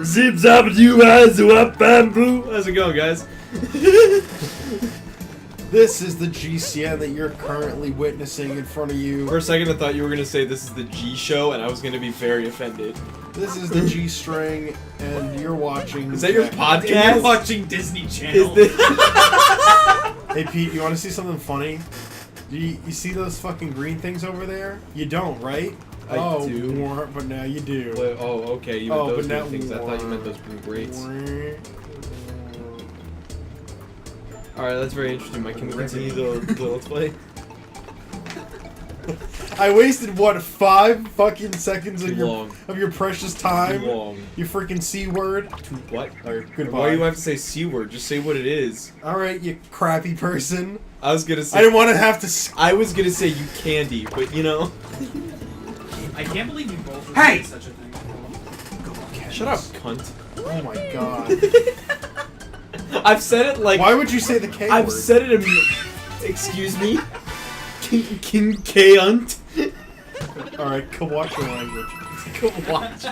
Zip zap do up bamboo. How's it going, guys? This is the GCN that you're currently witnessing in front of you. For a second, I thought you were gonna say this is the G show, and I was gonna be very offended. This is the G string, and you're watching. Is that your podcast? You're watching Disney Channel. Hey Pete, you want to see something funny? You see those fucking green things over there? You don't, right? I do. But now you do. Wait, oh, okay. You meant those green things. I thought you meant those green grates. Alright, that's very interesting, Mike. Can we continue the let's play? I wasted, what, 5 fucking seconds of long. your precious time? Too long. You freaking C-word? What? Alright, goodbye. Why do you have to say C-word? Just say what it is. Alright, you crappy person. I was gonna say... I didn't want to have to... I was gonna say you candy, but you know... I can't believe you both would say such a thing. Shut up, cunt. Oh my god. I've said it like... Why would you say the K word? I've said it in... Excuse me? King K-unt? Alright, go watch your language. Go watch.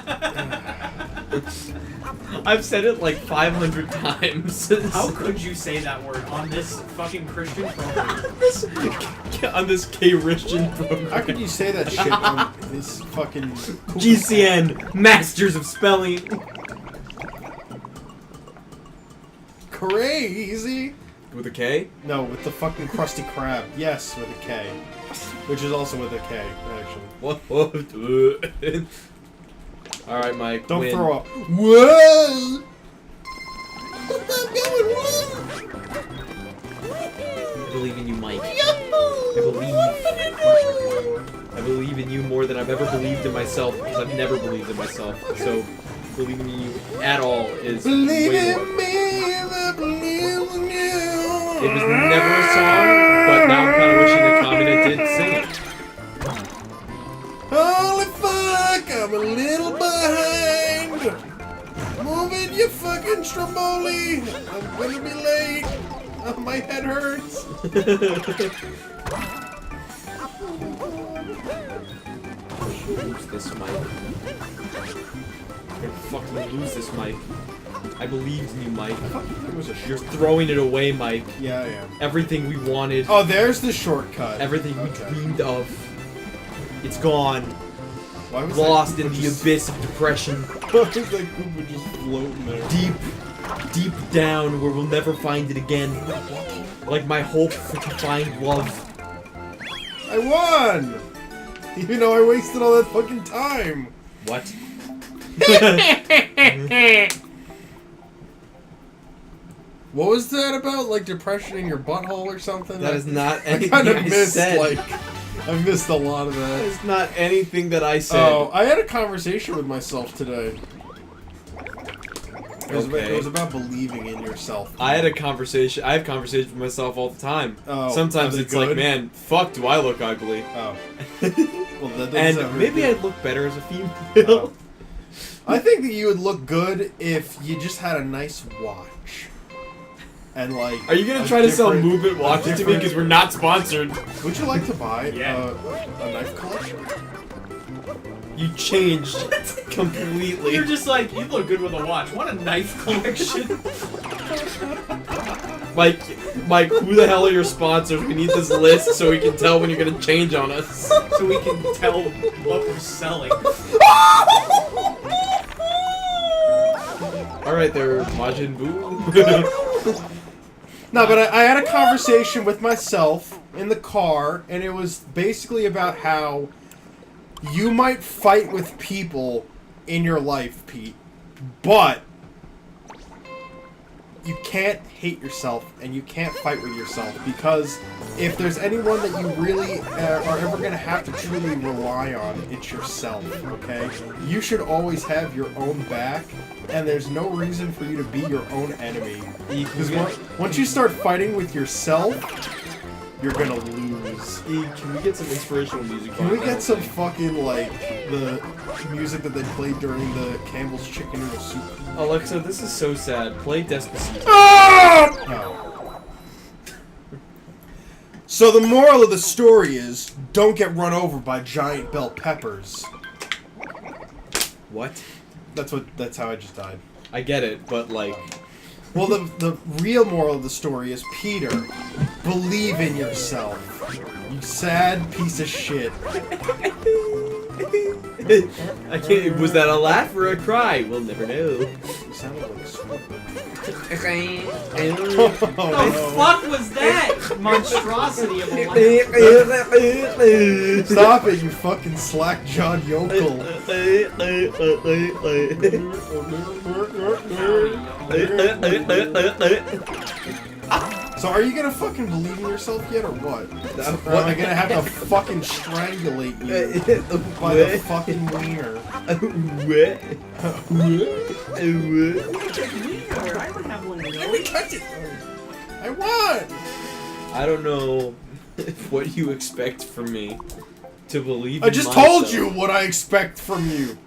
I've said it like 500 times. How could you say that word on this fucking Christian program? On this K-Christian program. How could you say that shit on this fucking... GCN, Masters of Spelling. Crazy! With a K? No, with the fucking Krusty Krab. Yes, with a K. Which is also with a K, actually. What? Alright, Mike. Don't win. throw up. Whoa! I'm going whoa! I believe in you, Mike. I believe in you more than I've ever believed in myself, because I've never believed in myself. So, believing in you at all is Believe way in more. me, I believe in you. It was never a song, but now I'm kind of wishing that Kamina did sing it. Holy fuck, I'm a little behind. Moving your fucking stromboli. I'm gonna be late. Oh, my head hurts. Lose this, Mike. You're fucking lose this, Mike. I believed in you, Mike. You're throwing it away, Mike. Yeah, I am. Everything we wanted. Oh, there's the shortcut. Everything we dreamed of. It's gone. Why was Lost in the abyss of depression. Why was that Koopa just floating there? Deep down where we'll never find it again. Like my hope to find love. I won! Even though I wasted all that fucking time. What? What was that about? Like depression in your butthole or something? That is not I anything kind of I missed, said. like... I missed a lot of that. It's not anything that I said. Oh, I had a conversation with myself today. It was about believing in yourself. I have conversations with myself all the time. Oh, sometimes are they it's good? like, man, fuck, do I look ugly? Oh. Well, that doesn't sound And very maybe good. I'd look better as a female. Oh. I think that you would look good if you just had a nice watch. And like... Are you gonna try to sell movement watches to me? Because we're not sponsored. Would you like to buy a knife collection? You changed completely. You're just like, you look good with a watch. What a knife collection. Mike, who the hell are your sponsors? We need this list so we can tell when you're gonna change on us. So we can tell what we're selling. Alright there, Majin Buu. No, but I had a conversation with myself in the car, and it was basically about how you might fight with people in your life, Pete, but you can't hate yourself and you can't fight with yourself, because if there's anyone that you really are ever going to have to truly rely on, it's yourself, okay? You should always have your own back, and there's no reason for you to be your own enemy. Because once you start fighting with yourself, you're gonna lose. Can we get some inspirational music? Can we get some fucking, like, the music that they played during the Campbell's Chicken Noodle Soup? Alexa, this is so sad. Play Despacito. No. So the moral of the story is, don't get run over by giant bell peppers. What? That's how I just died. I get it, but like... Well, the real moral of the story is, Peter, believe in yourself. You sad piece of shit. I can't... Was that a laugh or a cry? We'll never know. You sounded like a sweet. What the fuck was that monstrosity of a laugh? Stop it, you fucking slack-jawed yokel. So are you gonna fucking believe in yourself yet, or what? Or am I gonna have to fucking strangulate you by the fucking wiener? I don't have one of those. Let me touch it! I want! I don't know what you expect from me to believe in I just myself. told you what I expect from you!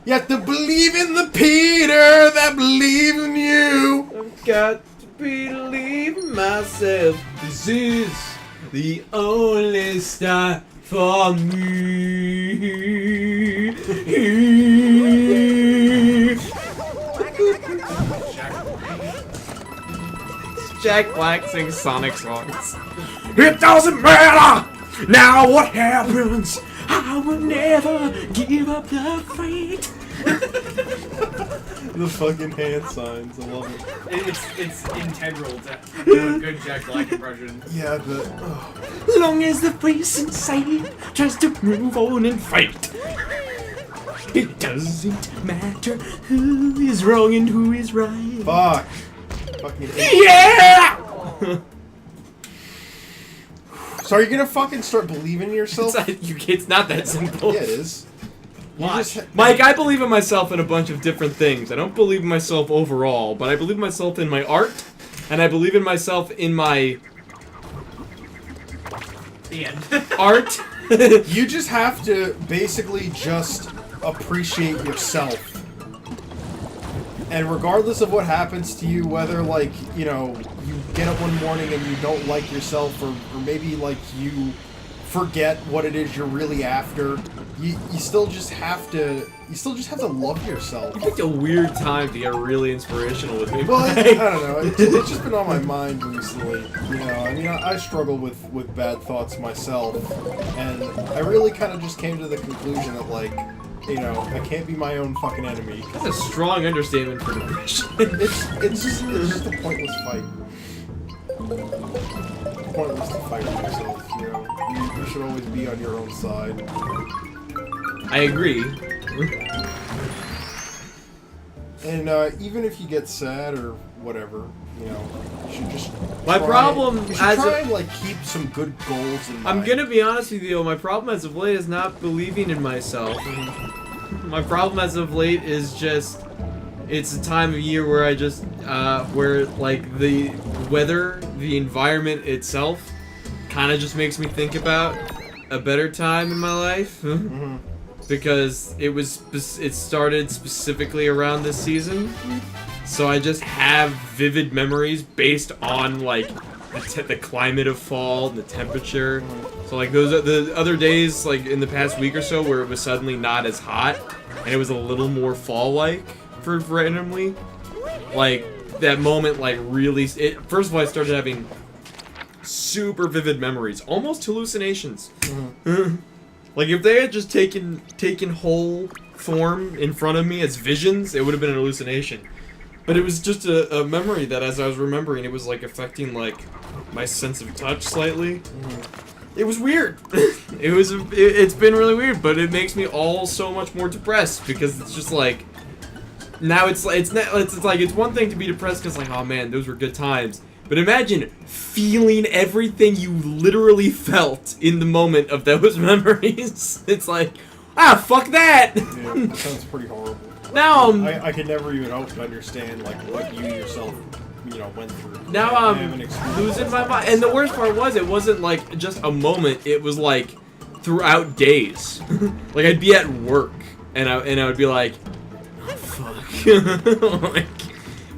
You have to believe in the Peter that believes in you! I've got to believe in myself. This is the only star for me. Jack Black sings Sonic songs. It doesn't matter now what happens. I will never give up the fight. The fucking hand signs, I love it. It's integral to do a good Jack Black impression. Yeah, but... Long as the face inside tries to move on and fight. It doesn't matter who is wrong and who is right. Fuck. Fucking Yeah! So are you gonna fucking start believing in yourself? It's not that simple. Yeah, it is. Mike, I believe in myself in a bunch of different things. I don't believe in myself overall, but I believe in myself in my art, and I believe in myself in my... The end. art. You just have to basically just appreciate yourself. And regardless of what happens to you, whether, like, you know, you get up one morning and you don't like yourself, or maybe, like, you forget what it is you're really after, you still just have to love yourself. You picked a weird time to get really inspirational with me. Well, I Mike. don't know. It's just been on my mind recently. You know, I mean, I struggle with bad thoughts myself, and I really kind of just came to the conclusion that, like, you know, I can't be my own fucking enemy. That's a strong understatement for depression. It's just a pointless fight. It's pointless to fight with yourself. You know, you should always be on your own side. I agree. And even if you get sad or whatever, you know, you should just. My problem you should as try a- and like keep some good goals in mind. I'm gonna be honest with you, my problem as of late is not believing in myself. My problem as of late is just, it's a time of year where I just, where like the weather, the environment itself, kind of just makes me think about a better time in my life. Because it started specifically around this season. So I just have vivid memories based on like the climate of fall and the temperature. So like those are the other days, like in the past week or so, where it was suddenly not as hot and it was a little more fall-like for randomly. Like that moment, like really. First of all, I started having super vivid memories, almost hallucinations. Like if they had just taken whole form in front of me as visions, it would have been an hallucination. But it was just a memory that, as I was remembering, it was like affecting like my sense of touch slightly. It was weird. It's been really weird, but it makes me all so much more depressed because it's just like now it's like it's one thing to be depressed because like, oh man, those were good times. But imagine feeling everything you literally felt in the moment of those memories. It's like, fuck that! Yeah, that sounds pretty horrible. Now I could never even hope to understand like what you yourself, you know, went through. Now I I'm haven't experienced losing my that. mind. And the worst part was, it wasn't like just a moment. It was like throughout days. Like I'd be at work and I would be like, oh, fuck. Like,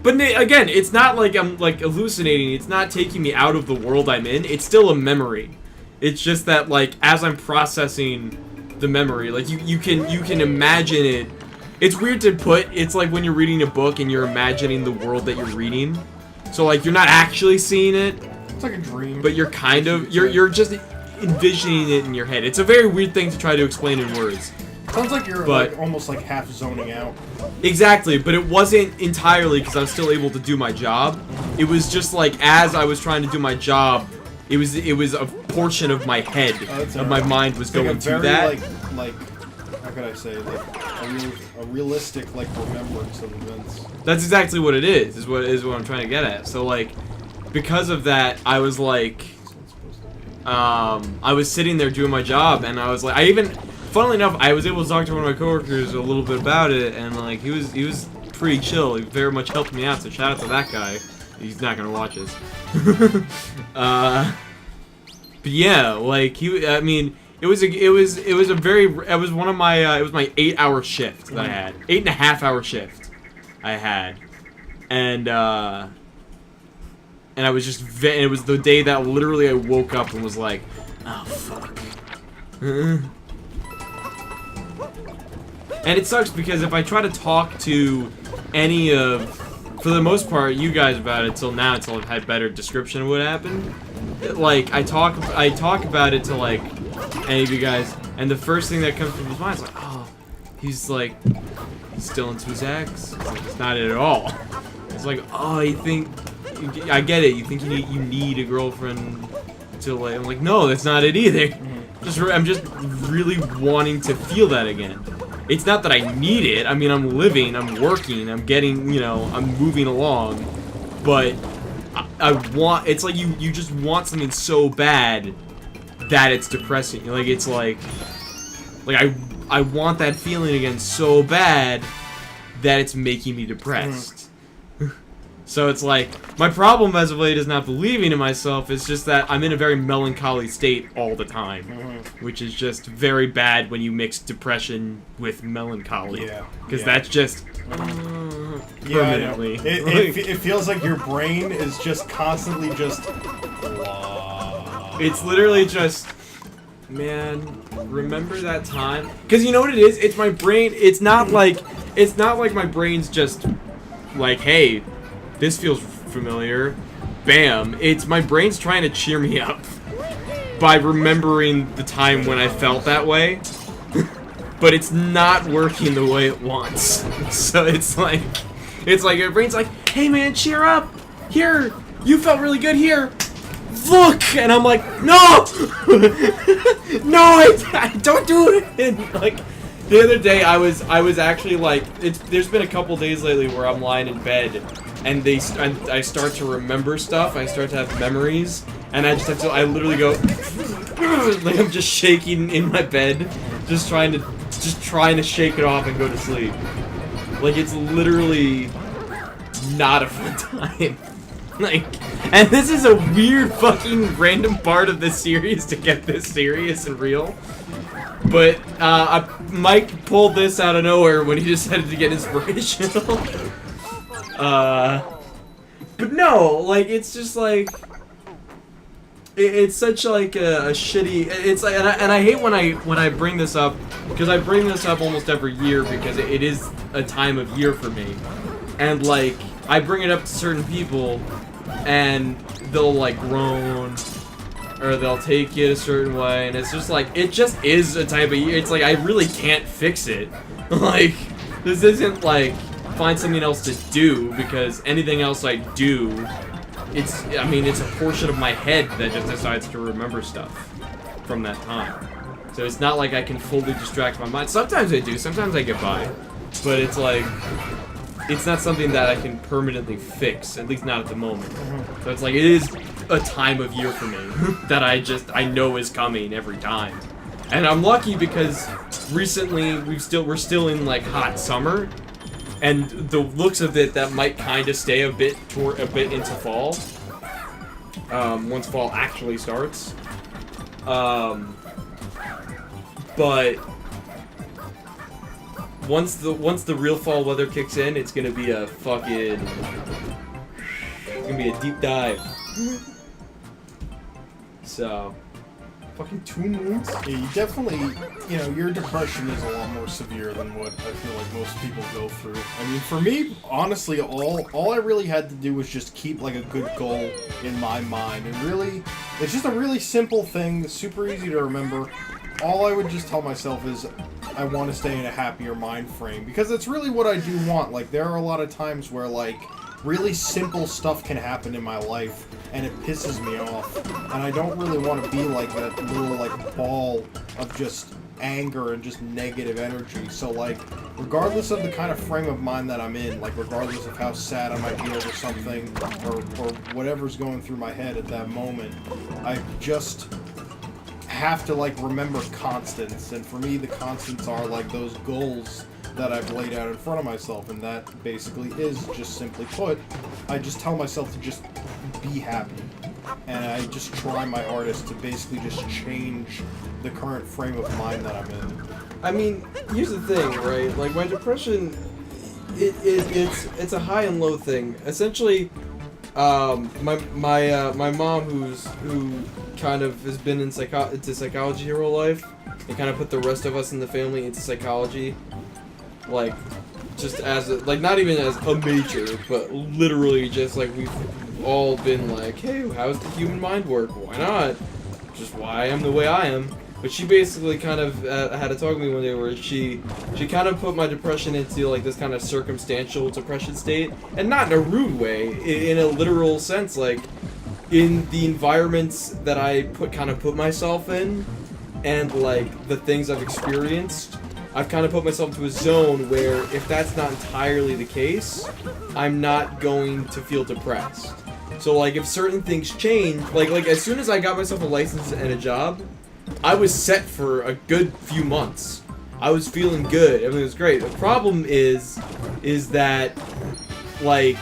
but again, it's not like I'm like hallucinating. It's not taking me out of the world I'm in. It's still a memory. It's just that like as I'm processing the memory, like you can imagine it it's weird to put. It's like when you're reading a book and you're imagining the world that you're reading. So like you're not actually seeing it. It's like a dream. But you're kind of you're just envisioning it in your head. It's a very weird thing to try to explain in words. Sounds like you're like almost like half zoning out. Exactly, but it wasn't entirely because I was still able to do my job. It was just like as I was trying to do my job, it was a portion of my head, of my mind was going like to very, that. Like how could I say, like a realistic like remembrance of events. That's exactly what it is what I'm trying to get at. So like, because of that, I was like, I was sitting there doing my job, and I was like, funnily enough, I was able to talk to one of my coworkers a little bit about it, and like he was pretty chill. He very much helped me out. So shout out to that guy. He's not gonna watch this. But yeah, like I mean, it was one of my it was my 8-hour shift that I had, 8.5-hour shift I had, and I was just it was the day that literally I woke up and was like, oh fuck. And it sucks because if I try to talk to any of, for the most part, you guys about it till now, until I've had better description of what happened, like I talk about it to like any of you guys, and the first thing that comes to his mind is like, oh, he's still into his ex. It's like, it's not it at all. It's like, oh, you think, I get it. You think you need a girlfriend to like. I'm like, no, that's not it either. I'm just really wanting to feel that again. It's not that I need it. I mean, I'm living, I'm working, I'm getting, I'm moving along. But I want, it's like you just want something so bad that it's depressing. Like, it's like I want that feeling again so bad that it's making me depressed. So it's like, my problem as of late is not believing in myself, it's just that I'm in a very melancholy state all the time. Which is just very bad when you mix depression with melancholy. Yeah. Because that's just permanently. It feels like your brain is just constantly just... It's literally just... Man, remember that time? Because you know what it is? It's my brain, it's not like my brain's just like, hey, this feels familiar. Bam. It's my brain's trying to cheer me up by remembering the time when I felt that way. But it's not working the way it wants. So it's like your brain's like, hey man, cheer up. Here, you felt really good here. Look! And I'm like, no! No, I don't do it! And like, the other day I was actually like, there's been a couple days lately where I'm lying in bed and I start to remember stuff, I start to have memories, and I I literally go, like I'm just shaking in my bed, just trying to shake it off and go to sleep. Like, it's literally not a fun time. Like, and this is a weird fucking random part of this series to get this serious and real. But, Mike pulled this out of nowhere when he decided to get inspirational. But no, like, it's just like, it's such like a shitty, it's like, and I hate when I bring this up, because I bring this up almost every year because it is a time of year for me. And like, I bring it up to certain people, and they'll like groan, or they'll take it a certain way, and it's just like, it just is a type of year. It's like, I really can't fix it. Like, this isn't like, find something else to do, because anything else I do, it's a portion of my head that just decides to remember stuff from that time. So it's not like I can fully distract my mind. Sometimes I do, sometimes I get by, but it's like, it's not something that I can permanently fix, at least not at the moment. So it's like, it is a time of year for me that I know is coming every time. And I'm lucky because recently we're still in like hot summer, and the looks of it, that might kind of stay a bit into fall. Once fall actually starts. But once the real fall weather kicks in, it's gonna be a deep dive. So, Fucking 2 moons? Yeah, you definitely, you know, your depression is a lot more severe than what I feel like most people go through. I mean, for me, honestly, all I really had to do was just keep, like, a good goal in my mind. And really, it's just a really simple thing, super easy to remember. All I would just tell myself is, I want to stay in a happier mind frame. Because that's really what I do want. Like, there are a lot of times where, like, really simple stuff can happen in my life, and it pisses me off. And I don't really want to be like that little, like, ball of just anger and just negative energy. So, like, regardless of the kind of frame of mind that I'm in, like, regardless of how sad I might be over something, or whatever's going through my head at that moment, I just have to, like, remember constants. And for me, the constants are, like, those goals that I've laid out in front of myself, and that basically is, just simply put, I just tell myself to just be happy. And I just try my hardest to basically just change the current frame of mind that I'm in. I mean, here's the thing, right? Like, my depression, it's a high and low thing. Essentially, my mom, who kind of has been into psychology her whole life, and kind of put the rest of us in the family into psychology, like, just as like, not even as a major, but literally just like we've all been like, hey, how's the human mind work? Why not? Just why I am the way I am. But she basically kind of had to talk to me one day where she kind of put my depression into like this kind of circumstantial depression state, and not in a rude way, in a literal sense, like in the environments that I put myself in, and like the things I've experienced. I've kind of put myself into a zone where if that's not entirely the case, I'm not going to feel depressed. So like if certain things change, like as soon as I got myself a license and a job, I was set for a good few months. I was feeling good. Everything was great. The problem is that, like,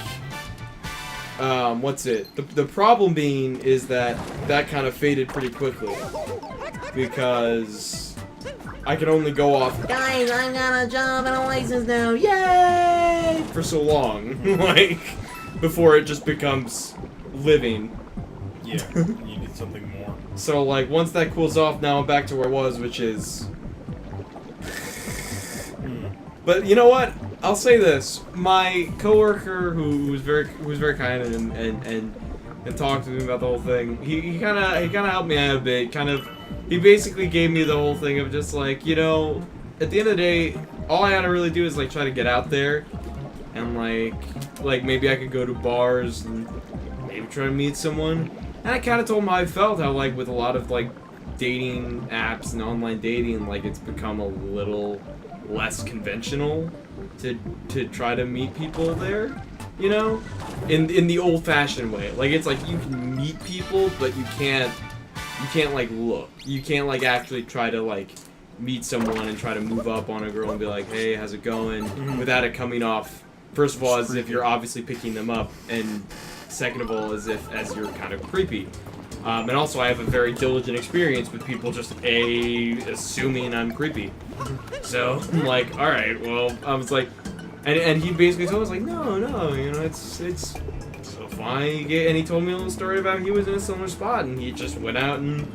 The problem being is that kind of faded pretty quickly. Because I could only go off, guys, I got a job and a license now, yay! For so long, like, before it just becomes living. Yeah, you need something more. So, like, once that cools off, now I'm back to where I was, which is... But you know what? I'll say this: my coworker, who was very kind and talked to me about the whole thing, he kind of helped me out a bit. He basically gave me the whole thing of just like, you know, at the end of the day, all I had to really do is like try to get out there, and like maybe I could go to bars and maybe try to meet someone. And I kind of told him how I felt, how like with a lot of like dating apps and online dating, like it's become a little less conventional to try to meet people there, you know, in the old-fashioned way. Like it's like you can meet people, but you can't like look. You can't like actually try to like meet someone and try to move up on a girl and be like, hey, how's it going? Without it coming off, first of all, as if you're obviously picking them up, and second of all, as you're kind of creepy. And also, I have a very diligent experience with people just assuming I'm creepy. So I'm like, all right, well, I was like, and he basically told us like, no, you know, it's so fine. And he told me a little story about he was in a similar spot, and he just went out and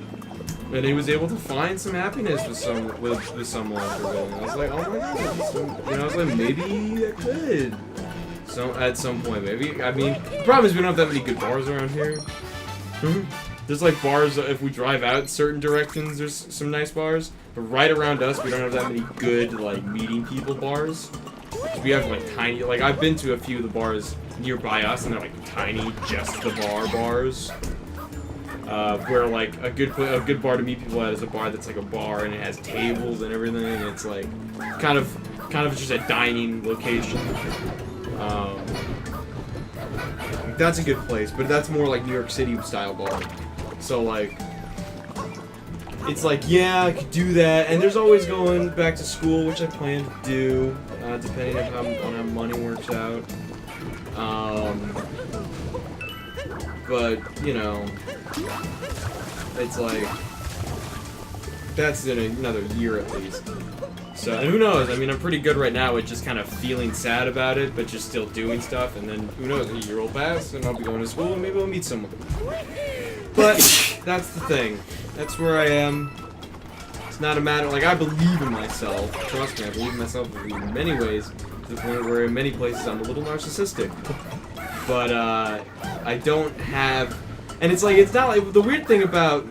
he was able to find some happiness with someone. And I was like, oh my god, you know, I was like, maybe I could. So at some point, maybe. I mean, the problem is we don't have that many good bars around here. There's like bars, if we drive out certain directions, there's some nice bars. But right around us, we don't have that many good, like, meeting people bars. We have, like, tiny, like, I've been to a few of the bars nearby us, and they're, like, tiny, just the bars. Where, like, a good bar to meet people at is a bar that's, like, a bar, and it has tables and everything, and it's, like, kind of just a dining location. That's a good place, but that's more like New York City style bar. So like, it's like, yeah, I could do that, and there's always going back to school, which I plan to do, depending on how money works out. But you know, it's like that's in another year at least. So, and who knows? I mean, I'm pretty good right now at just kind of feeling sad about it, but just still doing stuff. And then, who knows? A year will pass, and I'll be going to school, and maybe I'll meet someone. But that's the thing. That's where I am. It's not a matter, like, I believe in myself. Trust me, I believe in myself in many ways. To the point where in many places I'm a little narcissistic. But, I don't have... And it's like, it's not like... The weird thing about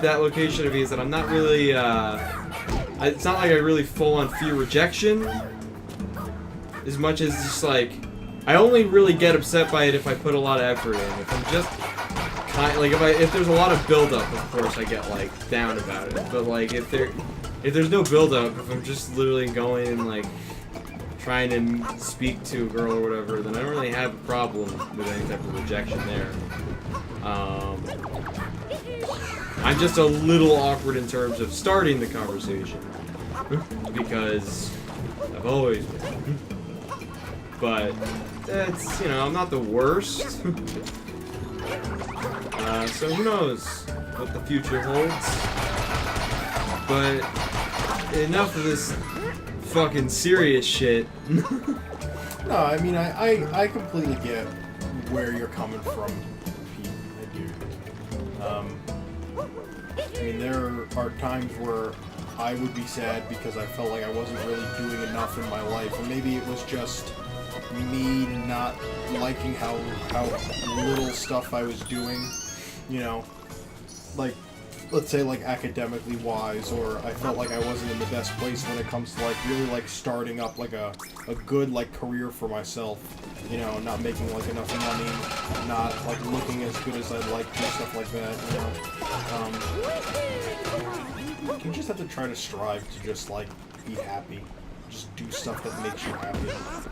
that location of me is that I'm not really, it's not like I really full-on fear rejection. As much as just, like... I only really get upset by it if I put a lot of effort in. If I'm just... Like, if there's a lot of build-up, of course I get, like, down about it. But, like, if there's no build-up, if I'm just literally going and, like, trying to speak to a girl or whatever, then I don't really have a problem with any type of rejection there. I'm just a little awkward in terms of starting the conversation. Because I've always been. But, that's, you know, I'm not the worst. So who knows what the future holds. But enough of this fucking serious shit. No, I mean, I completely get where you're coming from, Pete. I do. I mean, there are times where I would be sad because I felt like I wasn't really doing enough in my life, or maybe it was just me not liking how little stuff I was doing, you know, like, let's say, like, academically wise, or I felt like I wasn't in the best place when it comes to, like, really, like, starting up, like, a good, like, career for myself, you know, not making, like, enough money, not, like, looking as good as I'd like to, stuff like that, you know. You just have to try to strive to just, like, be happy. Just do stuff that makes you happy,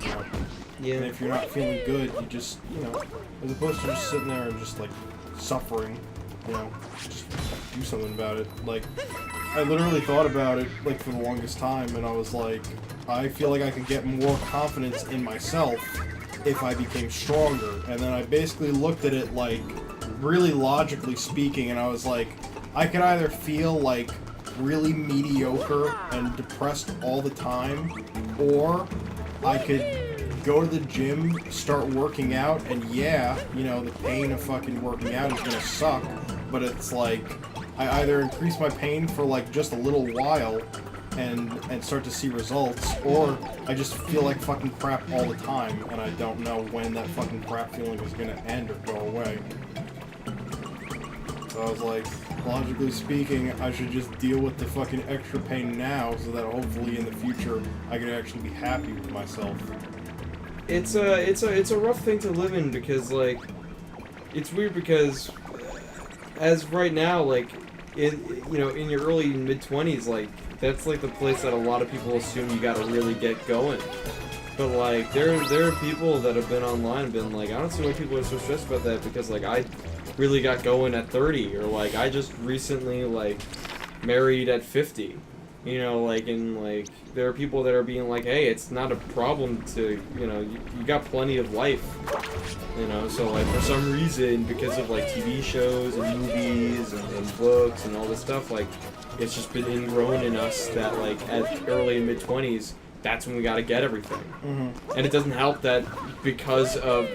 you know? Yeah. And if you're not feeling good, you just, you know, as opposed to just sitting there and just, like, suffering, you know, just do something about it. Like, I literally thought about it, like, for the longest time, and I was like, I feel like I could get more confidence in myself if I became stronger. And then I basically looked at it, like, really logically speaking, and I was like, I could either feel, like, really mediocre and depressed all the time, or I could go to the gym, start working out, and yeah, you know, the pain of fucking working out is gonna suck, but it's like, I either increase my pain for like just a little while and start to see results, or I just feel like fucking crap all the time, and I don't know when that fucking crap feeling is gonna end or go away. So I was like, logically speaking, I should just deal with the fucking extra pain now, so that hopefully in the future I can actually be happy with myself. It's a rough thing to live in because, like, it's weird because as right now, like, in your early mid-20s, like, that's like the place that a lot of people assume you gotta really get going. But like, there are people that have been online and been like, I don't see why people are so stressed about that, because like I really got going at 30, or like I just recently like married at 50. You know, like, and like there are people that are being like, hey, it's not a problem to, you know, you got plenty of life. You know, so like for some reason, because of like TV shows and movies and books and all this stuff, like it's just been ingrown in us that like at early and mid 20s, that's when we gotta get everything. Mm-hmm. And it doesn't help that because of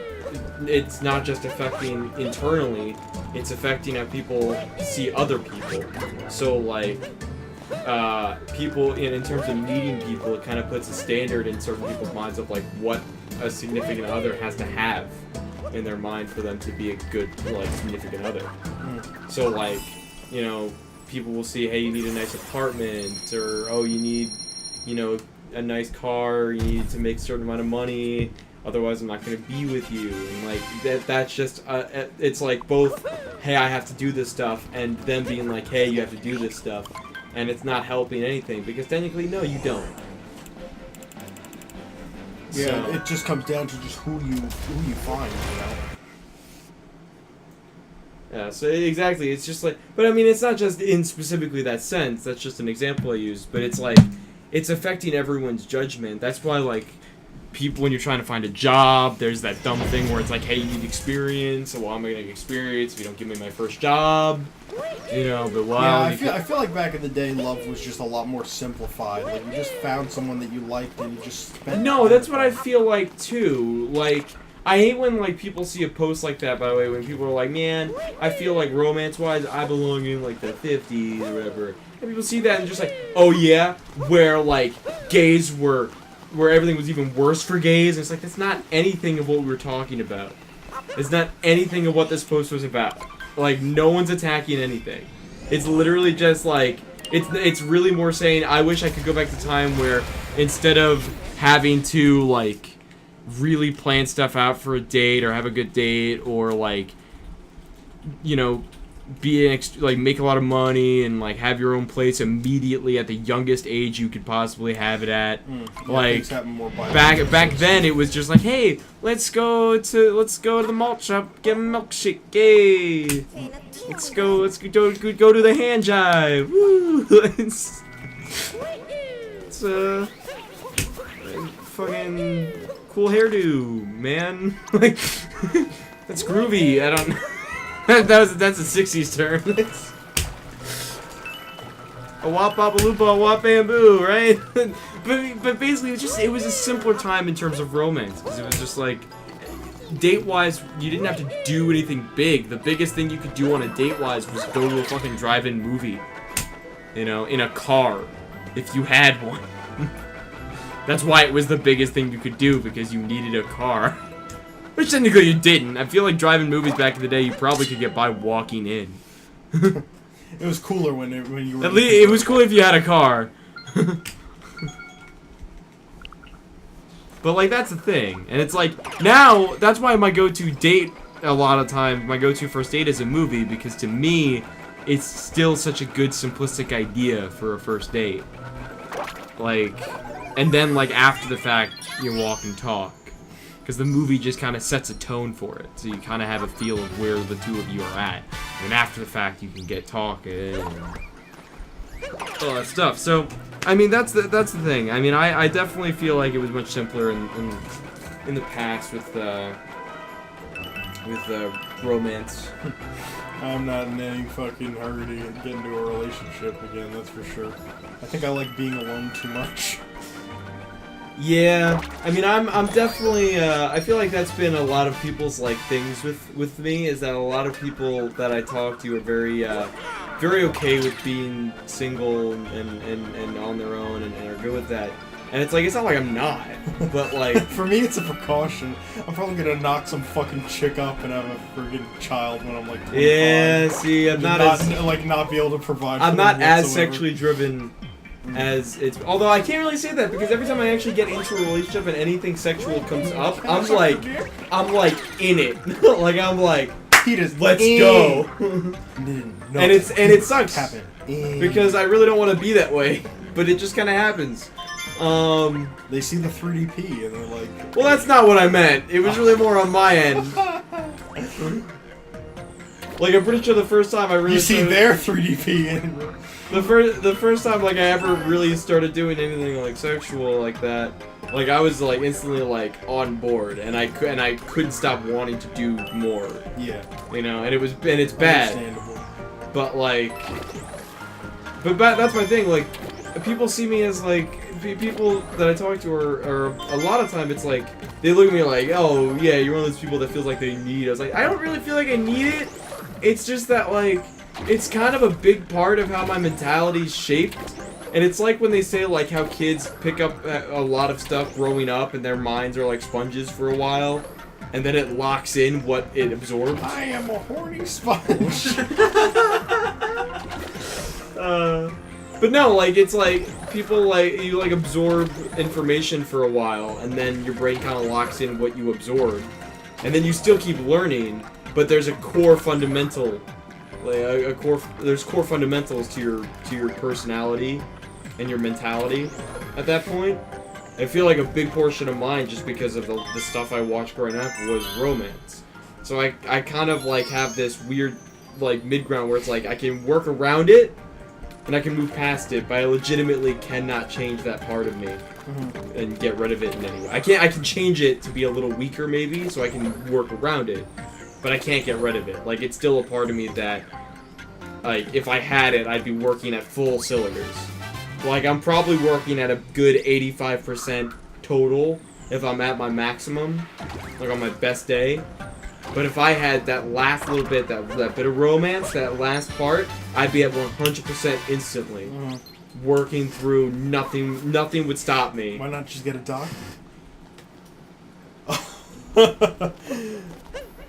it's not just affecting internally, it's affecting how people see other people. So like people in terms of meeting people, it kind of puts a standard in certain people's minds of like what a significant other has to have in their mind for them to be a good like significant other. So like, you know, people will see, hey, you need a nice apartment, or oh, you need, you know, a nice car, you need to make a certain amount of money, otherwise I'm not going to be with you. And like that's just it's like both, hey, I have to do this stuff, and them being like, hey, you have to do this stuff. And it's not helping anything, because technically, no, you don't. Yeah, So, it just comes down to just who you find, you know? yeah, so exactly, it's just like, but I mean, it's not just in specifically that sense, that's just an example I used, but it's like, it's affecting everyone's judgment. That's why, like, people, when you're trying to find a job, there's that dumb thing where it's like, hey, you need experience, so well, I'm gonna get experience if you don't give me my first job. You know, but wow. Yeah, I feel like back in the day, love was just a lot more simplified. Like, you just found someone that you liked and you just spent No, time that's with what I them. feel like too. Like I hate when like people see a post like that. By the way, when people are like, "Man, I feel like romance-wise, I belong in like the 50s or whatever," and people see that and just like, "Oh yeah," where like gays were, where everything was even worse for gays. And it's like that's not anything of what we were talking about. It's not anything of what this post was about. Like no one's attacking anything. It's literally just like it's really more saying I wish I could go back to time where instead of having to like really plan stuff out for a date or have a good date or like you know like make a lot of money and like have your own place immediately at the youngest age you could possibly have it at. Like back then it was just like, hey, let's go to the malt shop, get a milkshake, yay. Let's go to the hand jive. Woo! it's fucking cool hairdo, man. Like that's groovy. I don't that's a 60s term. A wop bop a loopa, a wop bamboo, right? but basically it was a simpler time in terms of romance because it was just like date-wise, you didn't have to do anything big. The biggest thing you could do on a date-wise was go to a fucking drive-in movie. You know, in a car. If you had one. That's why it was the biggest thing you could do, because you needed a car. Which technically you didn't. I feel like driving movies back in the day, you probably could get by walking in. It was cooler when you were... At least, it was cool if you had a car. But, like, that's the thing. And it's like, now, that's why my go-to date, a lot of times, my go-to first date is a movie, because to me, it's still such a good, simplistic idea for a first date. Like, and then, like, after the fact, you walk and talk. Because the movie just kind of sets a tone for it. So you kind of have a feel of where the two of you are at. And after the fact, you can get talking and all that stuff. So, I mean, that's the thing. I mean, I definitely feel like it was much simpler in the past with romance. I'm not in any fucking hurry to get into a relationship again, that's for sure. I think I like being alone too much. Yeah, I mean, I'm definitely, I feel like that's been a lot of people's, like, things with me, is that a lot of people that I talk to are very okay with being single and on their own and are good with that. And it's like, it's not like I'm not, but like... For me, it's a precaution. I'm probably gonna knock some fucking chick up and have a friggin' child when I'm like 25. Yeah, see, I'm not be able to provide I'm for not them as whatsoever. sexually driven as it's... Although I can't really say that, because every time I actually get into a relationship and anything sexual comes up, I'm like in it. Like, I'm like, let's go. No, and it sucks. Happen. Because I really don't want to be that way. But it just kind of happens. They see the 3DP and they're like... Well, that's not what I meant. It was really more on my end. Like, I'm pretty sure the first time I really... You see their 3DP and... The first time, like, I ever really started doing anything, like, sexual like that, like, I was, like, instantly, like, on board, and I couldn't stop wanting to do more. Yeah. You know, and it's bad. Understandable. But, like... But that's my thing, like, people see me as, like... People that I talk to are a lot of time it's like they look at me like, oh yeah, you're one of those people that feels like they need it. I was like, I don't really feel like I need it. It's just that like it's kind of a big part of how my mentality's shaped. And it's like when they say like how kids pick up a lot of stuff growing up and their minds are like sponges for a while, and then it locks in what it absorbs. I am a horny sponge. But no, like, it's like, people, like, you, like, absorb information for a while, and then your brain kind of locks in what you absorb. And then you still keep learning, but there's a core fundamental, like, there's core fundamentals to your personality and your mentality at that point. I feel like a big portion of mine, just because of the stuff I watched growing up, was romance. So I kind of, like, have this weird, like, mid-ground where it's like, I can work around it, and I can move past it, but I legitimately cannot change that part of me and get rid of it in any way. I can change it to be a little weaker maybe, so I can work around it, but I can't get rid of it. Like, it's still a part of me that, like, if I had it, I'd be working at full cylinders. Like, I'm probably working at a good 85% total, if I'm at my maximum, like on my best day. But if I had that last little bit, that bit of romance, that last part, I'd be at 100% instantly. Working through, nothing would stop me. Why not just get a dock?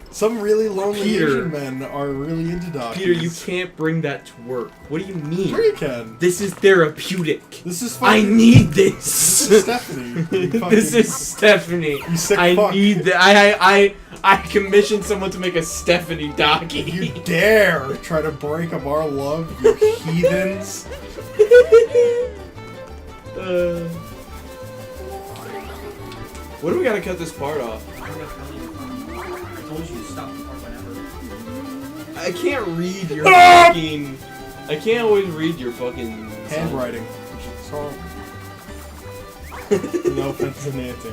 Some really lonely Asian men are really into dockies. Peter, you can't bring that to work. What do you mean? Sure you can. This is therapeutic. This is I fucking... need this. This is Stephanie. This is Stephanie. You sick I fuck. need that. I commissioned someone to make a Stephanie docky. You dare try to break up our love, you heathens. What do we gotta cut this part off? I told you to stop the part whenever. I can't read your fucking... I can't always read your fucking... Handwriting. So... no offense to Nancy.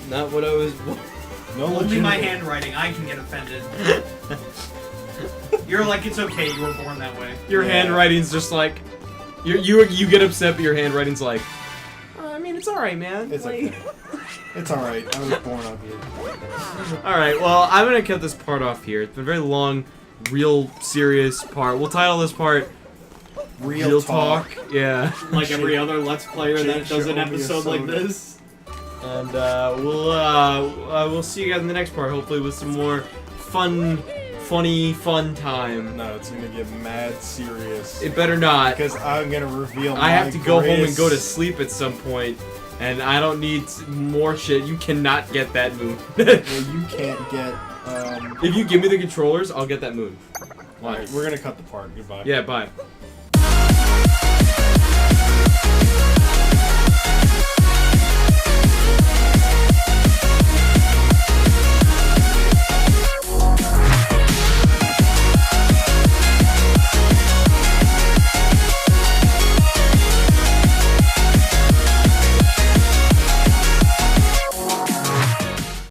Not what I was... No Only legitimate- my handwriting, I can get offended. You're like, it's okay, you were born that way. Your handwriting's just like... You get upset, but your handwriting's like... I mean, it's alright, man. It's like... okay. It's alright. I was born ugly. Alright, well, I'm gonna cut this part off here. It's been a very long, real serious part. We'll title this part... Real talk. Yeah. Like every other Let's Player that Jake does an showed me a episode like soda. this. And we'll see you guys in the next part, hopefully with some more fun time. No, it's gonna get mad serious. It better not. Because I'm gonna reveal I have to go home and go to greatest- sleep at some point, and I don't need more shit. You cannot get that moon. Well, you can't get, If you give me the controllers, I'll get that moon. Alright, we're gonna cut the part. Goodbye. Yeah, bye.